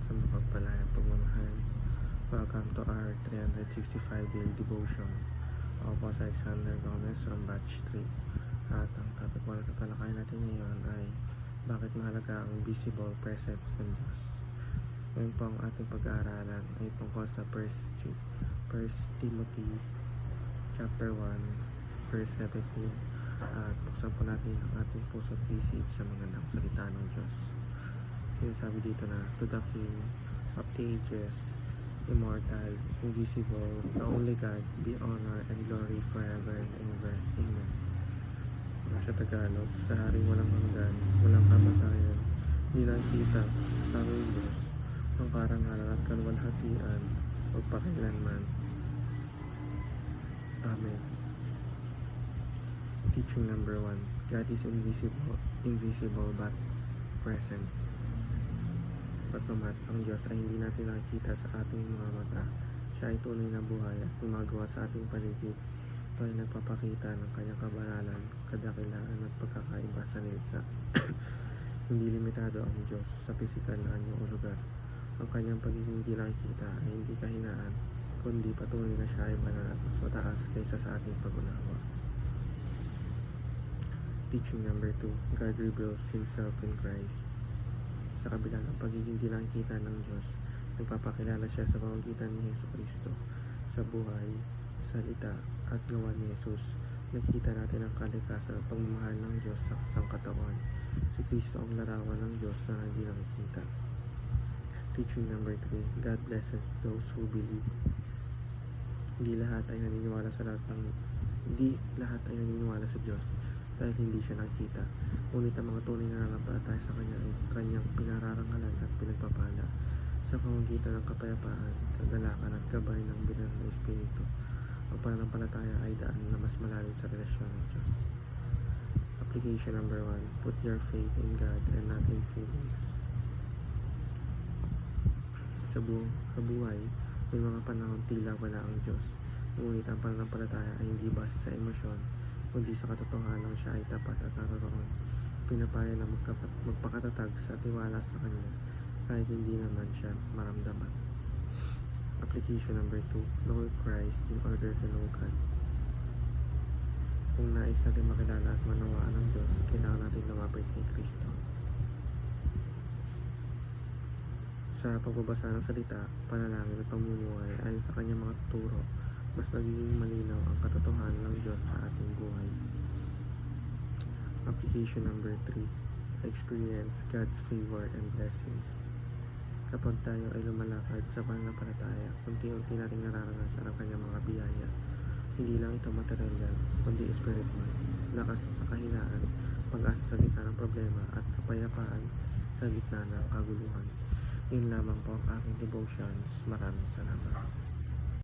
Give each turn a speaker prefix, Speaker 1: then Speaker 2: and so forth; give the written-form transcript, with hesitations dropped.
Speaker 1: sa mapagpalayang pagmamahal. Welcome to our 365 daily devotion. Ako po si Alexander Gomez from Batch 3. At ang topic po na tatalakayin natin ngayon ay bakit mahalaga ang visible presence ng Diyos. Ngayon po ang ating pag-aaralan ay tungkol sa 1 Timothy chapter 1 verse 17. At buksan po natin ang ating puso at isip sa magandang salita ng Diyos. Sinasabi dito na, to the King of the ages, immortal, invisible, the only God, be honor and glory forever and ever. Amen. Sa Tagalog, sa haring walang hanggan, walang kamatayan, di nakikita, tanging Diyos, ang karangalan at kaluwalhatian, magpakailanman. Amen. Teaching number 1. God is invisible but present. Pagkamat, ang Diyos ay hindi natin nakikita sa ating mga mata. Siya ay tunay na buhay at gumagawa sa ating paligid. Ito ay nagpapakita ng kanyang kabanalan, kadakilaan at pagkakaiba sa nilikha. Hindi limitado ang Diyos sa pisikal na anyo o lugar. Ang kanyang pagiging hindi nakikita ay hindi kahinaan, kundi patunay na siya ay banal at mas mataas kaysa sa ating pag-unawa. Teaching number 2. God reveals Himself in Christ. Sa kabila ng pagiging di nakikita ng Diyos, nagpapakilala siya sa pamamagitan ni Jesucristo. Sa buhay, salita at gawa ni Jesus, nakikita natin ang kalikasan at pagmamahal ng Diyos sa sangkatawan. Si Kristo ang larawan ng Diyos na hindi nakikita. Teaching number 3. God blesses those who believe. Hindi lahat ay naniniwala sa Diyos dahil hindi siya nakita. Ngunit ang mga tunay na nananampalataya sa Kanya ay Kanyang pinararangalan at pinagpapala sa pamamagitan ng kapayapaan, kagalakan at gabay ng banal na Espiritu. Ang pananampalataya ay daan na mas malalim sa relasyon ng Diyos. Application number 1. Put your faith in God and not in feelings. Sa buhay, may mga panahon tila wala ang Diyos. Ngunit ang pananampalataya ay hindi base sa emosyon, kundi sa katotohanan siya ay tapat at naroon. Pinapaya na magpakatatag sa tiwala sa Kanya kahit hindi naman siya maramdaman. Application number 2. Know Christ in order to know God. Kung nais natin makilala at manawaan ng Diyos, kailangan natin lumapit kay Kristo. Sa pagbabasa ng salita, panalangin at pamumuhay ayon sa Kanyang mga turo, mas nagiging malinaw ang katotohanan ng Diyos sa ating buhay. Application number 3. Experience God's favor and blessings. Kapag tayo ay lumalakad sa pananampalataya, unti-unti nating nararanasan ang Kanyang mga biyaya. Hindi lang ito material, kundi spiritual. Lakas sa kahinaan, pag-asa sa gitna ng problema, at kapayapaan sa gitna ng kaguluhan. Yun lamang po ang aking devotions. Maraming salamat.